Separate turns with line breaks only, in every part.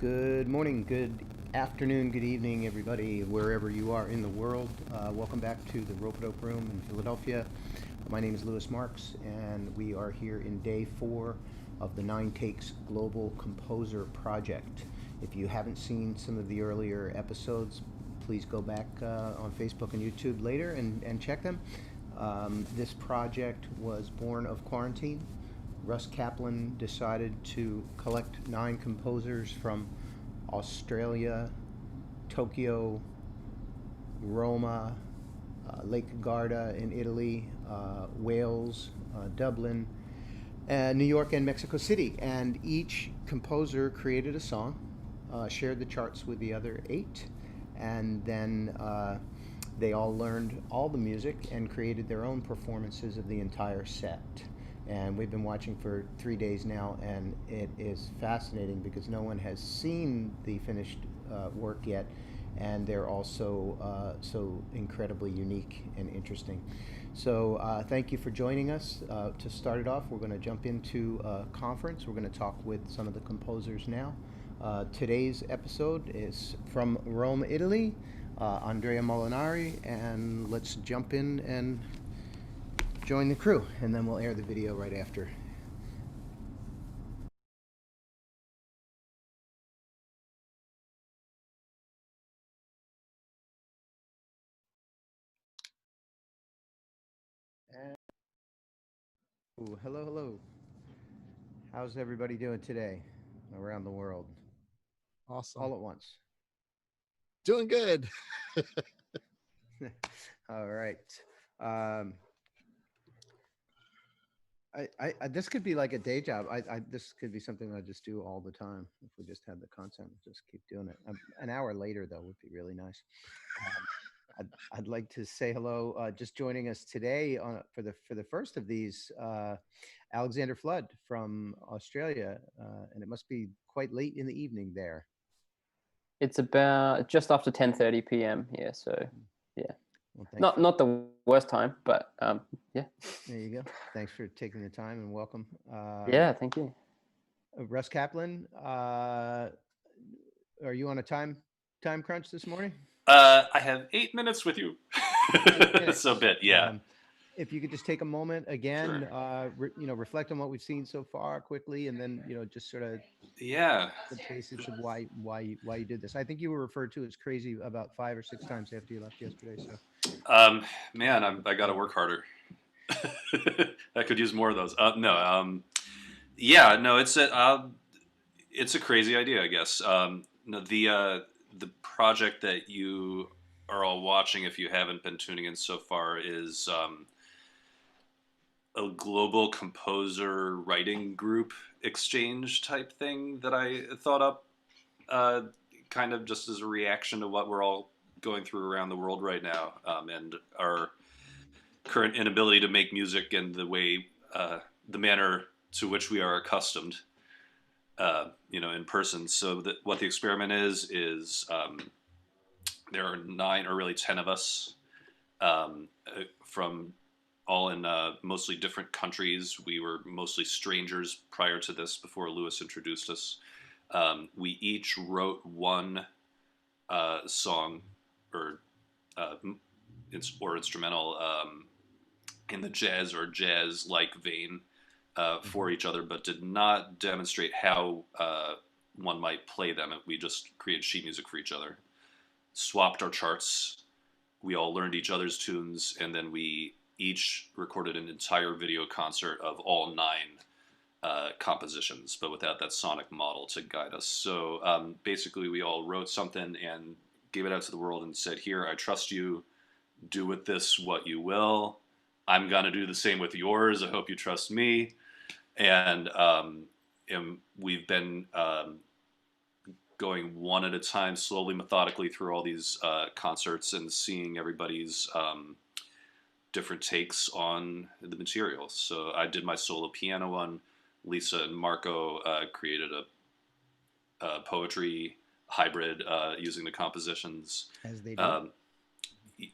Good morning, good afternoon, good evening, everybody, wherever you are in the world. Welcome back to the Ropeadope Room in Philadelphia. My name is Louis Marks, and we are here in day 4 of the 9 Takes Global Composer Project. If you haven't seen some of the earlier episodes, please go back on Facebook and YouTube later and check them. This project was born of quarantine. Russ Kaplan decided to collect 9 composers from Australia, Tokyo, Roma, Lake Garda in Italy, Wales, Dublin, New York, and Mexico City. And each composer created a song, shared the charts with the other 8, and then they all learned all the music and created their own performances of the entire set. And we've been watching for 3 days now, and it is fascinating because no one has seen the finished work yet, and they're also so incredibly unique and interesting. So thank you for joining us. To start it off, we're going to jump into a conference. We're going to talk with some of the composers now. Today's episode is from Rome, Italy, Andrea Molinari, and let's jump in and join the crew, and then we'll air the video right after. And, ooh, hello, hello. How's everybody doing today around the world?
Awesome.
All at once.
Doing good.
All right. Um, this could be like a day job. This could be something I just do all the time if we just had the content. Just keep doing it. An hour later, though, would be really nice. I'd like to say hello. Just joining us today for the first of these, Alexander Flood from Australia, and it must be quite late in the evening there.
It's about just after 10:30 p.m. here, so yeah,
Well,
not the worst time, but yeah.
There you go. Thanks for taking the time and welcome.
Yeah, thank you.
Russ Kaplan, are you on a time crunch this morning?
I have 8 minutes with you.
8 minutes.
So bit, yeah.
If you could just take a moment again,
Sure.
Reflect on what we've seen so far quickly, and then just sort of
Yeah.
the basics of why you did this. I think you were referred to as crazy about 5 or 6 times after you left yesterday. So,
Man, I got to work harder. I could use more of those. Yeah, no, it's a crazy idea, I guess. No, the project that you are all watching, if you haven't been tuning in so far, is a global composer writing group exchange type thing that I thought up, kind of just as a reaction to what we're all going through around the world right now, and our current inability to make music in the manner to which we are accustomed, in person. So what the experiment is there are 9 or really 10 of us, from all in mostly different countries. We were mostly strangers prior to this, before Lewis introduced us. We each wrote one song or instrumental, in the jazz-like vein, for each other, but did not demonstrate how one might play them. We just created sheet music for each other, swapped our charts, we all learned each other's tunes, and then we each recorded an entire video concert of all 9 compositions, but without that sonic model to guide us. So basically we all wrote something and gave it out to the world and said, here, I trust you, do with this what you will. I'm going to do the same with yours. I hope you trust me. And we've been going one at a time, slowly, methodically through all these concerts and seeing everybody's different takes on the material. So I did my solo piano one. Lisa and Marco created a poetry hybrid using the compositions.
As they do.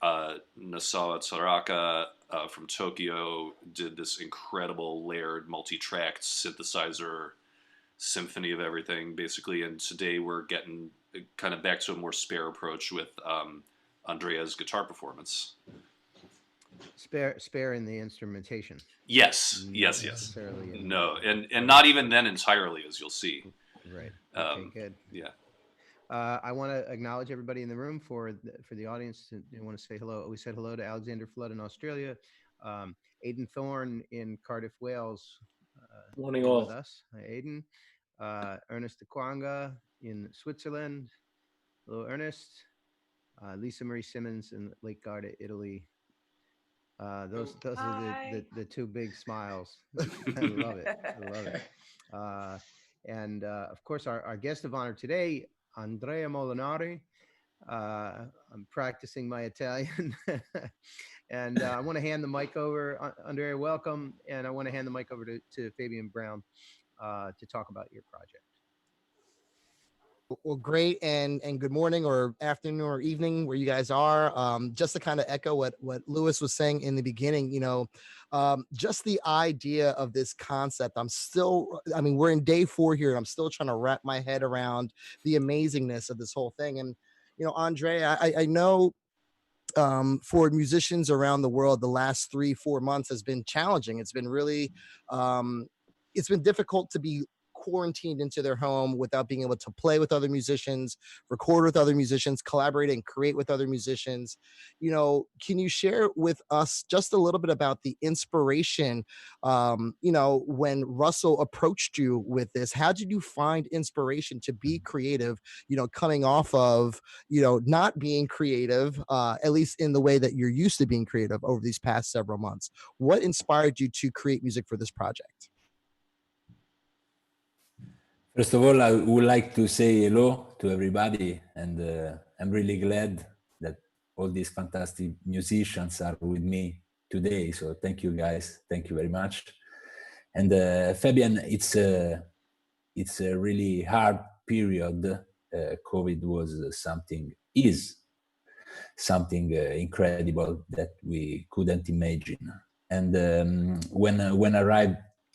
Nasawa Taraka from Tokyo did this incredible layered multi-tracked synthesizer symphony of everything, basically. And today we're getting kind of back to a more spare approach with Andrea's guitar performance.
Spare in the instrumentation.
Yes,
Not
yes.
necessarily in
No, and not even then entirely, as you'll see.
Right. Okay, good.
Yeah.
I want to acknowledge everybody in the room for the audience. I want to say hello. We said hello to Alexander Flood in Australia, Aidan Thorne in Cardiff, Wales.
Morning
here
all.
with us. Hi, Aidan. Ernest Aquanga in Switzerland. Hello, Ernest. Lisa Marie Simmons in Lake Garda, Italy. Those are the two big smiles. I love it. I love it. And of course, our guest of honor today, Andrea Molinari. I'm practicing my Italian. And I want to hand the mic over. Andrea, welcome. And I want to hand the mic over to Fabian Brown to talk about your project.
Well, great, and good morning or afternoon or evening where you guys are. Just to kind of echo what Lewis was saying in the beginning, just the idea of this concept. We're in day 4 here, and I'm still trying to wrap my head around the amazingness of this whole thing. And Andrea, I know for musicians around the world, the last 3-4 months has been challenging. It's been really, it's been difficult to be quarantined into their home without being able to play with other musicians, record with other musicians, collaborate and create with other musicians. Can you share with us just a little bit about the inspiration, when Russell approached you with this? How did you find inspiration to be creative, coming off of, not being creative, at least in the way that you're used to being creative over these past several months? What inspired you to create music for this project?
First of all, I would like to say hello to everybody, and I'm really glad that all these fantastic musicians are with me today. So thank you guys, thank you very much. And Fabian, it's a really hard period. COVID is something incredible that we couldn't imagine. And when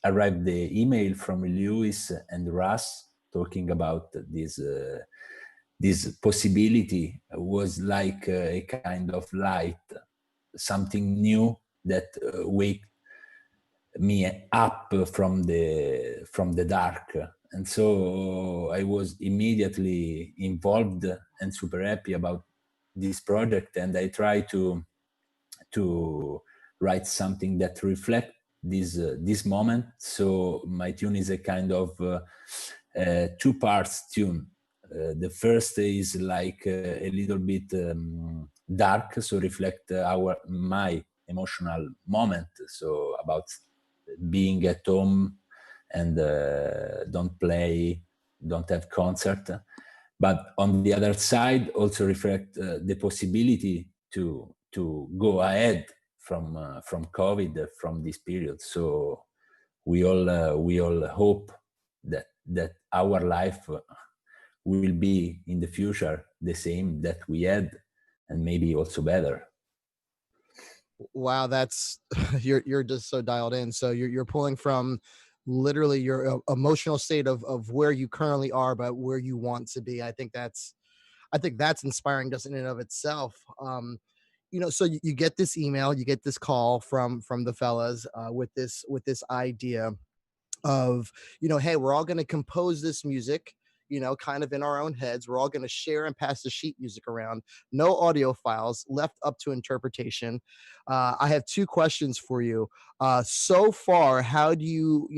arrived the email from Lewis and Russ talking about this possibility, was like a kind of light, something new that wake me up from the dark. And so I was immediately involved and super happy about this project, and I try to write something that reflects this moment. So my tune is a kind of 2 parts tune. The first is like a little bit dark, so reflect my emotional moment, so about being at home and don't have concert. But on the other side, also reflect the possibility to go ahead from COVID, from this period. So we all hope that our life will be in the future the same that we had, and maybe also better.
Wow, that's you're just so dialed in. So you're pulling from literally your emotional state of where you currently are, but where you want to be. I think that's inspiring just in and of itself. So you get this email, you get this call from the fellas with this idea of, hey, we're all going to compose this music, kind of in our own heads. We're all going to share and pass the sheet music around. No audio files, left up to interpretation. I have 2 questions for you. So far, how do you,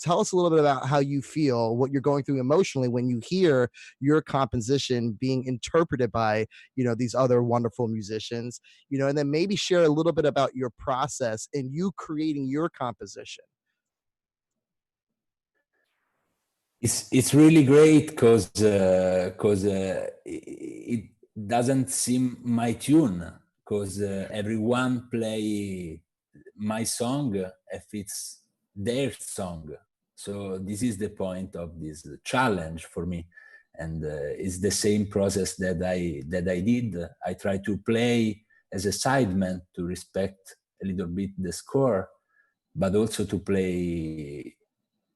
tell us a little bit about how you feel, what you're going through emotionally when you hear your composition being interpreted by, these other wonderful musicians, and then maybe share a little bit about your process and you creating your composition.
It's really great because it doesn't seem my tune, because everyone play my song if it's their song. So this is the point of this challenge for me, and it's the same process that I did. I try to play as a sideman to respect a little bit the score, but also to play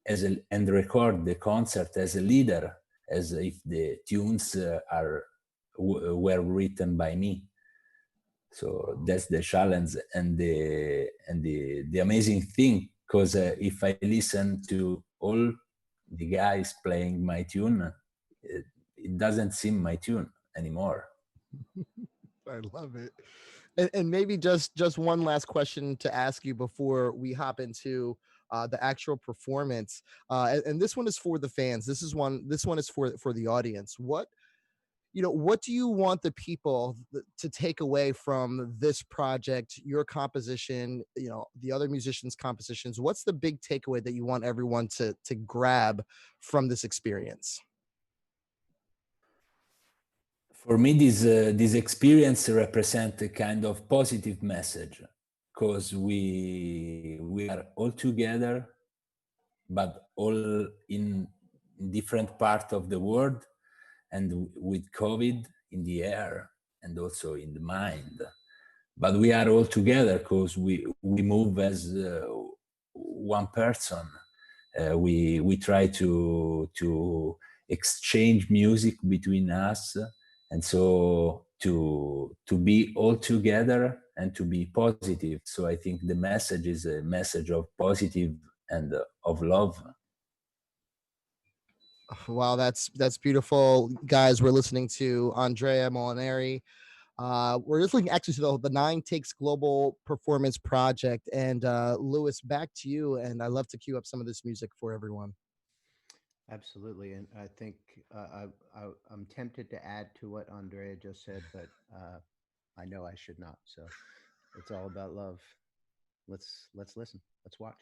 and record the concert as a leader, as if the tunes were written by me. So that's the challenge and the amazing thing, because if I listen to all the guys playing my tune, it doesn't seem my tune anymore.
I love it. And maybe just one last question to ask you before we hop into the actual performance. And this one is for the fans. This one is for the audience. What do you want the people to take away from this project, your composition, the other musicians' compositions? What's the big takeaway that you want everyone to grab from this experience?
For me, this experience represents a kind of positive message, because we are all together, but all in different parts of the world, and with COVID in the air and also in the mind. But we are all together because we move as one person. We try to exchange music between us, and so to be all together and to be positive. So I think the message is a message of positive and of love.
Wow, that's beautiful, guys. We're listening to Andrea Molinari. We're listening actually to the 9 Takes Global Performance Project. And Louis, back to you. And I love to cue up some of this music for everyone.
Absolutely, and I think I'm tempted to add to what Andrea just said, but I know I should not. So it's all about love. Let's listen. Let's watch.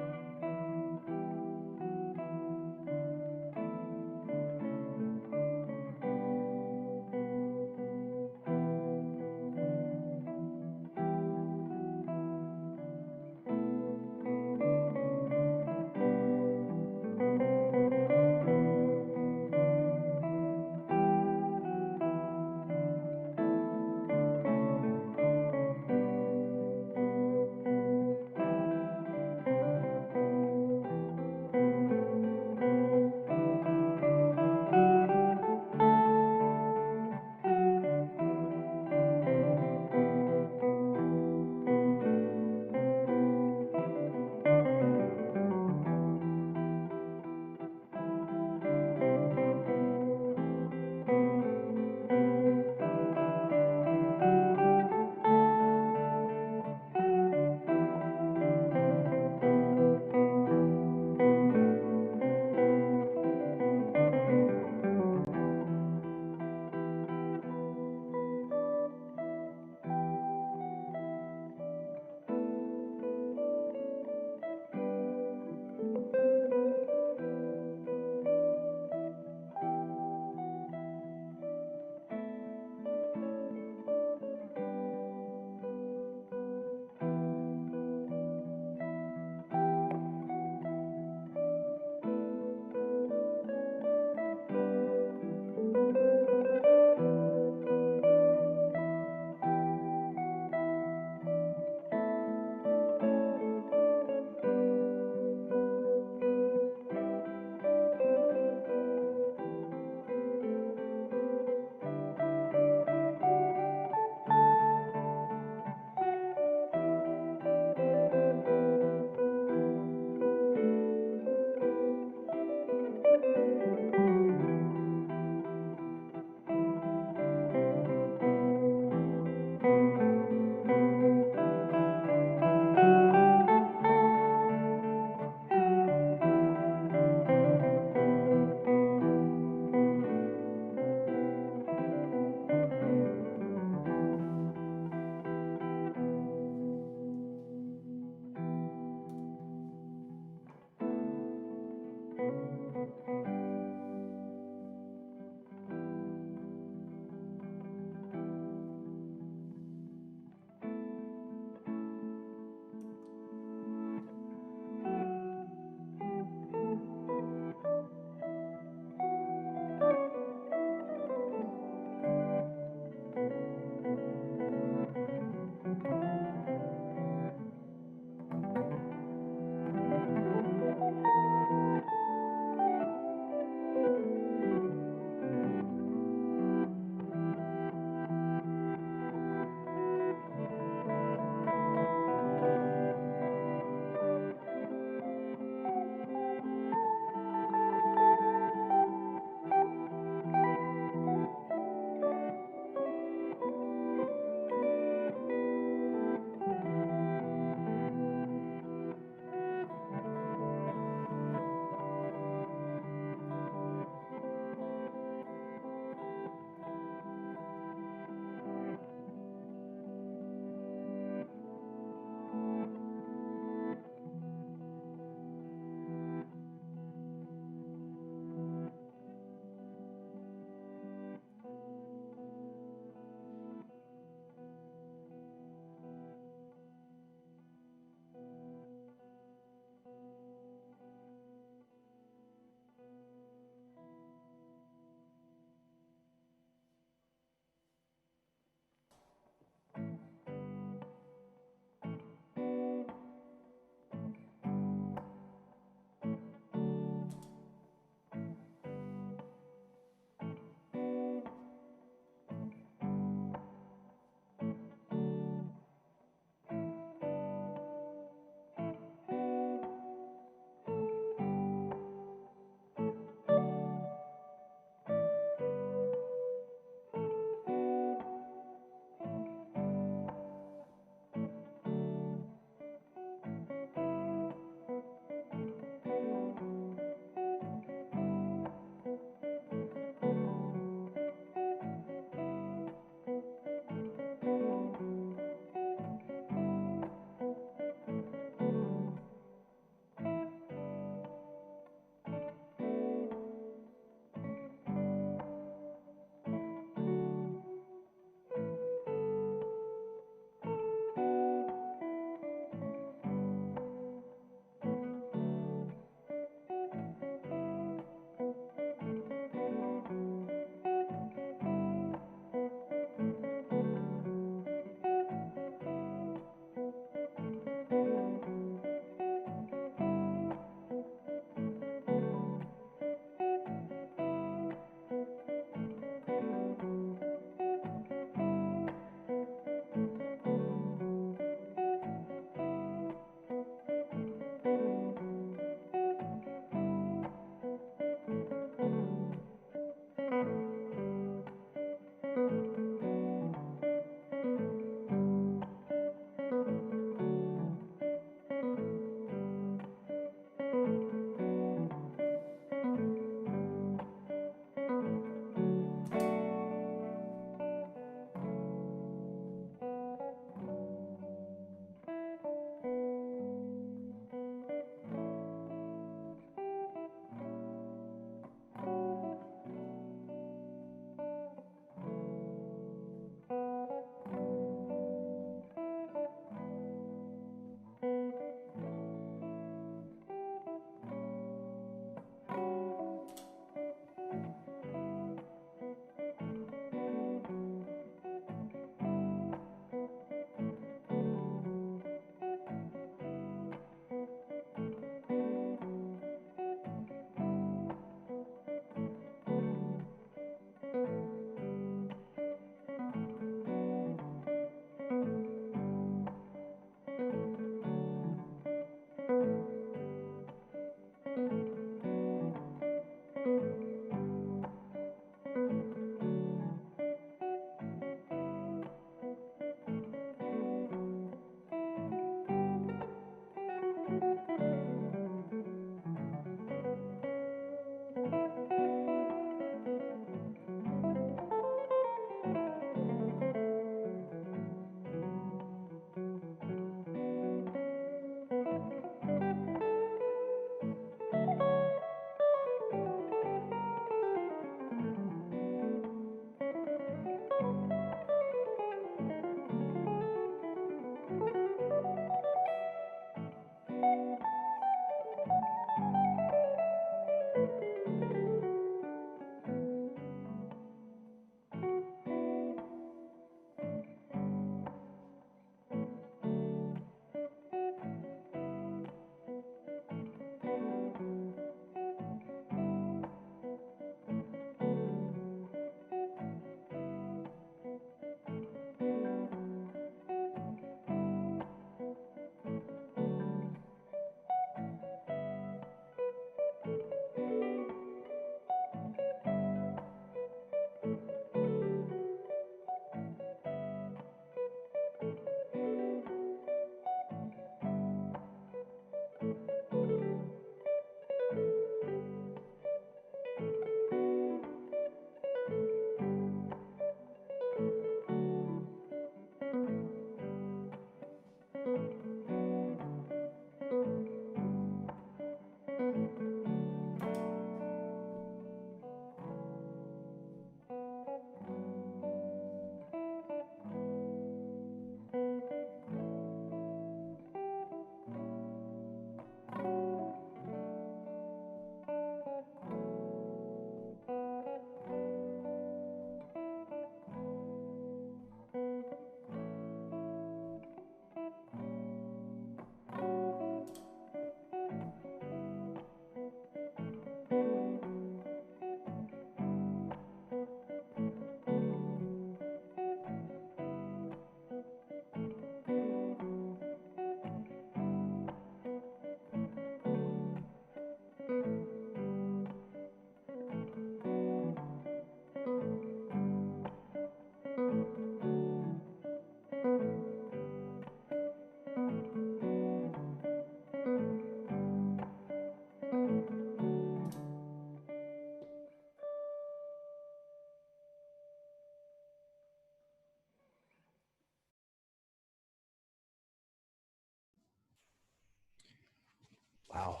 Wow.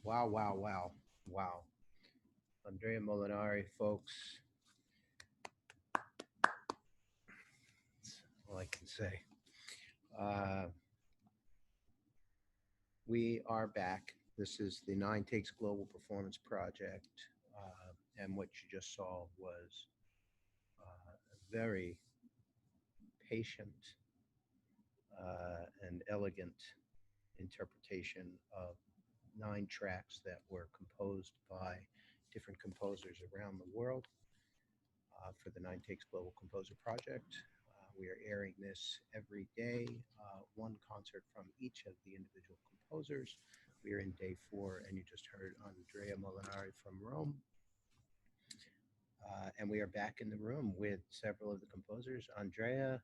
Wow, wow, wow, wow. Andrea Molinari, folks. That's all I can say. We are back. This is the Nine Takes Global Performance Project. And what you just saw was a very patient and elegant interpretation of 9 tracks that were composed by different composers around the world for the Nine Takes Global Composer Project. We are airing this every day, one concert from each of the individual composers. We are in day 4, and you just heard Andrea Molinari from Rome. And we are back in the room with several of the composers. Andrea,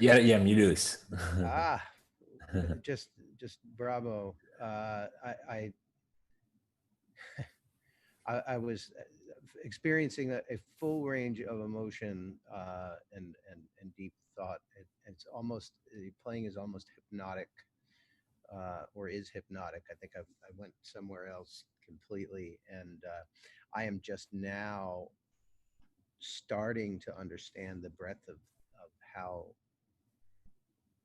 Yeah, me lose.
just bravo. I was experiencing a full range of emotion and deep thought. It's almost, playing is almost hypnotic, or is hypnotic. I think I went somewhere else completely, and I am just now starting to understand the breadth of how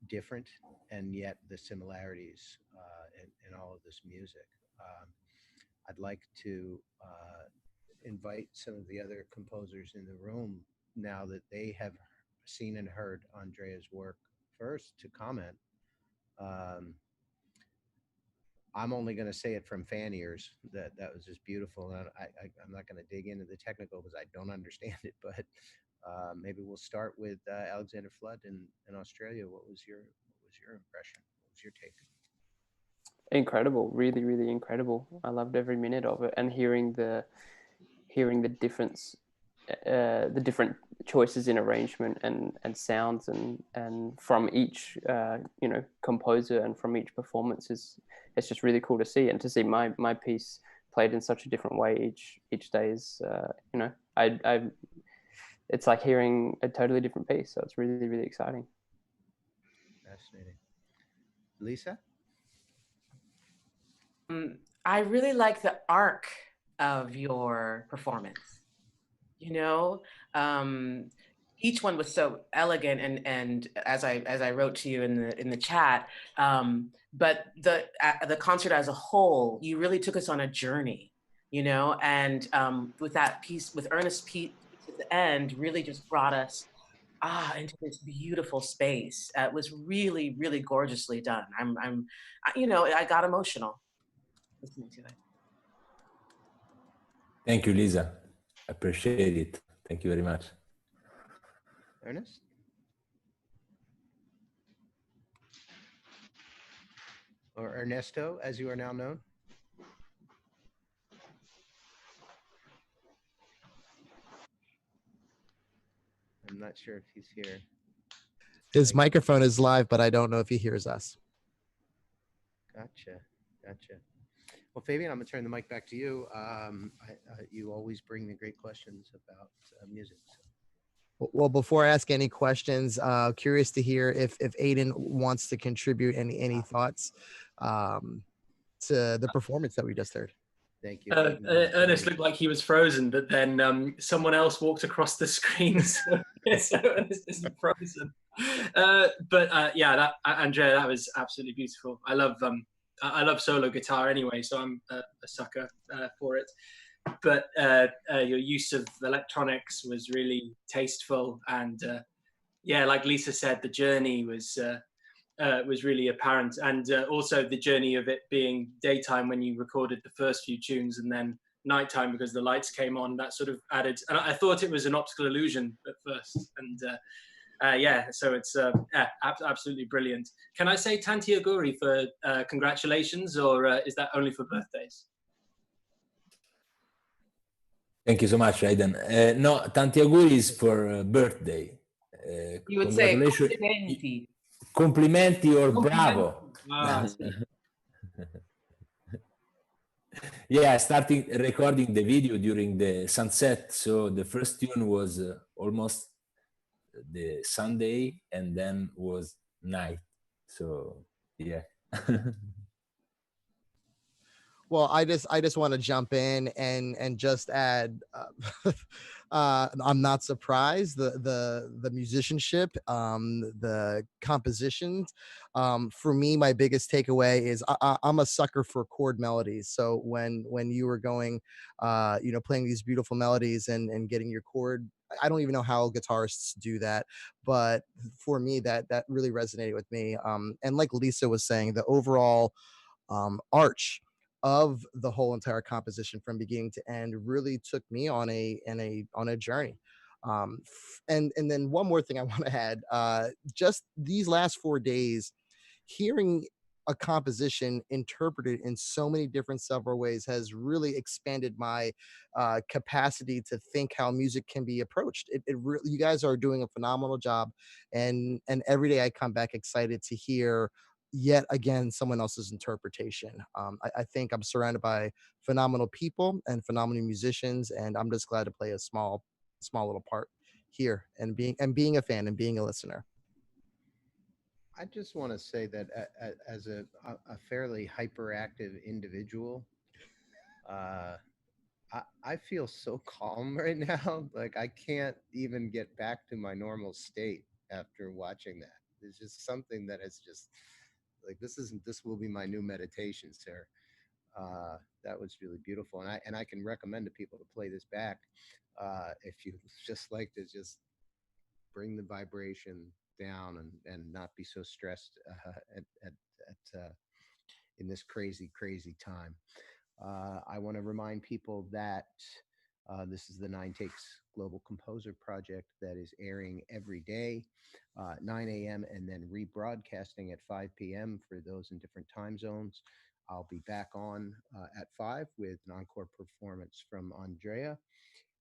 different and yet the similarities in all of this music. I'd like to invite some of the other composers in the room, now that they have seen and heard Andrea's work first, to comment. I'm only going to say it from fan ears that was just beautiful. And I'm not going to dig into the technical because I don't understand it, but maybe we'll start with Alexander Flood in Australia. What was your impression? What was your take?
Incredible, really, really incredible. I loved every minute of it, and hearing the difference, the different choices in arrangement and sounds and from each composer and from each performance it's just really cool to see, and to see my piece played in such a different way each day is it's like hearing a totally different piece, so it's really, really exciting.
Fascinating. Lisa?
I really like the arc of your performance. Each one was so elegant, and as I wrote to you in the chat, but the concert as a whole, you really took us on a journey, and with that piece, with Ernest's piece at the end, really just brought us into this beautiful space. It was really, really gorgeously done. I got emotional listening to it.
Thank you, Lisa. Appreciate it. Thank you very much.
Ernest? Or Ernesto, as you are now known? I'm not sure if he's here.
His microphone is live, but I don't know if he hears us.
Gotcha. Well, Fabian, I'm going to turn the mic back to you. You always bring the great questions about music. So.
Well, before I ask any questions, curious to hear if Aiden wants to contribute any thoughts to the performance that we just heard.
Thank you.
Ernest looked like he was frozen, but then someone else walked across the screen, so Ernest isn't frozen. Andrea, that was absolutely beautiful. I love solo guitar anyway, so I'm a sucker for it. But your use of electronics was really tasteful, and like Lisa said, the journey was really apparent, and also the journey of it being daytime when you recorded the first few tunes, and then nighttime because the lights came on. That sort of added, and I thought it was an optical illusion at first, and so it's absolutely brilliant. Can I say tanti auguri for congratulations, or is that only for birthdays?
Thank you so much, Aiden. No, tanti auguri is for birthday.
You would say complimenti.
Complimenti or bravo. Yeah, I started recording the video during the sunset. So the first tune was almost the Sunday, and then was night. So Yeah.
Well, I just want to jump in and just add, I'm not surprised the musicianship, the compositions. For me, my biggest takeaway is I'm a sucker for chord melodies. So when you were going, playing these beautiful melodies and getting your chord. I don't even know how guitarists do that, but for me, that really resonated with me. And like Lisa was saying, the overall arch of the whole entire composition from beginning to end really took me on a journey. And then one more thing I want to add, just these last 4 days, hearing a composition interpreted in so many different several ways has really expanded my capacity to think how music can be approached. You guys are doing a phenomenal job, and every day I come back excited to hear yet again someone else's interpretation. I think I'm surrounded by phenomenal people and phenomenal musicians, and I'm just glad to play a small little part here and being a fan and being a listener.
I just want to say that as a fairly hyperactive individual, uh, I feel so calm right now. Like I can't even get back to my normal state after watching that. There's just something that is just like this will be my new meditation, sir. That was really beautiful, and I can recommend to people to play this back if you just like to just bring the vibration down and not be so stressed in this crazy time. I want to remind people that this is the Nine Takes Global Composer Project that is airing every day, 9 a.m. and then rebroadcasting at 5 p.m. for those in different time zones. I'll be back on at 5 with an encore performance from Andrea.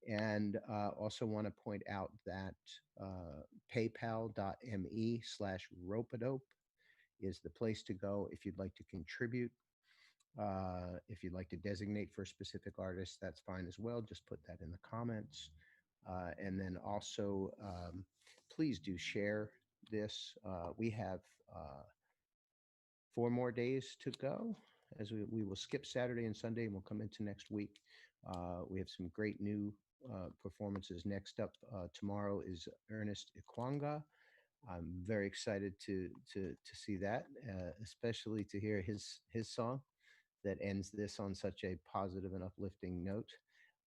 And also want to point out that paypal.me/ropeadope is the place to go if you'd like to contribute. If you'd like to designate for a specific artist, that's fine as well. Just put that in the comments. And then also, please do share this. We have 4 more days to go as we will skip Saturday and Sunday and we'll come into next week. We have some great new performances. Next up tomorrow is Ernest Ikwanga. I'm very excited to see that, especially to hear his song that ends this on such a positive and uplifting note.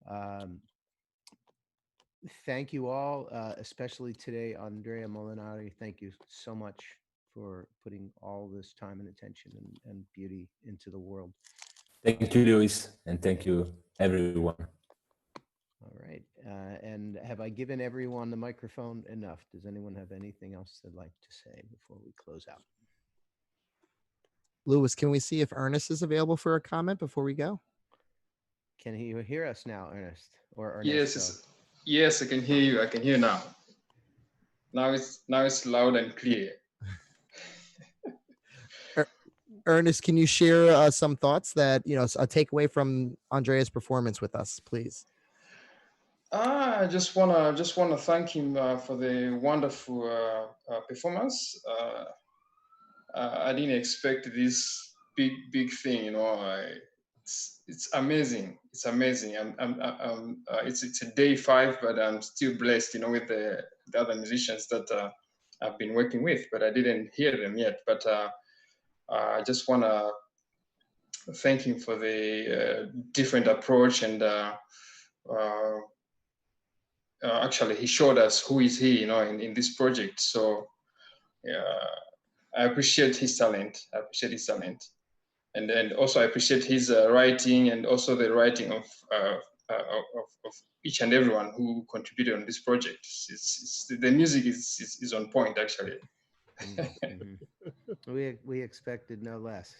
Um, Thank you all, especially today, Andrea Molinari. Thank you so much for putting all this time and attention and beauty into the world.
Thank you, Luis, and thank you, everyone.
All right. And have I given everyone the microphone enough? Does anyone have anything else they'd like to say before we close out?
Lewis, can we see if Ernest is available for a comment before we go?
Can he hear us now, Ernest? Or Ernesto?
Yes, I can hear you. I can hear now. Now it's loud and clear.
Ernest, can you share some thoughts that a takeaway from Andrea's performance with us, please?
I just wanna thank him for the wonderful performance. I didn't expect this big thing. It's amazing. It's amazing. It's a day 5, but I'm still blessed. With the other musicians that I've been working with, but I didn't hear them yet. But I just wanna thank him for the different approach and. Actually, he showed us who is he, in this project. So I appreciate his talent. And also I appreciate his writing and also the writing of each and everyone who contributed on this project. The music is on point, actually.
We expected no less.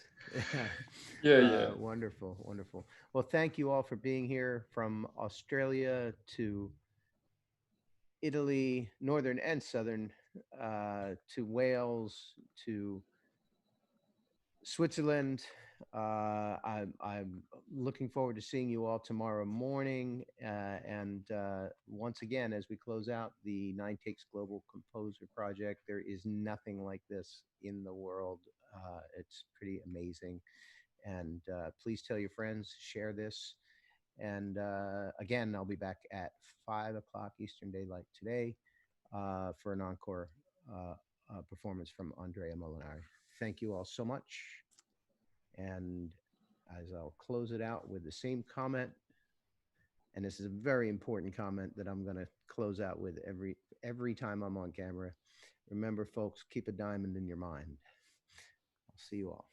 Yeah.
Wonderful. Well, thank you all for being here from Australia to Italy, northern and southern, to Wales, to Switzerland. I'm looking forward to seeing you all tomorrow morning. And once again, as we close out the 9 Takes Global Composer Project, there is nothing like this in the world. It's pretty amazing. And please tell your friends, share this. And again, I'll be back at 5 o'clock Eastern Daylight today for an encore performance from Andrea Molinari. Thank you all so much. And as I'll close it out with the same comment, and this is a very important comment that I'm going to close out with every time I'm on camera. Remember, folks, keep a diamond in your mind. I'll see you all.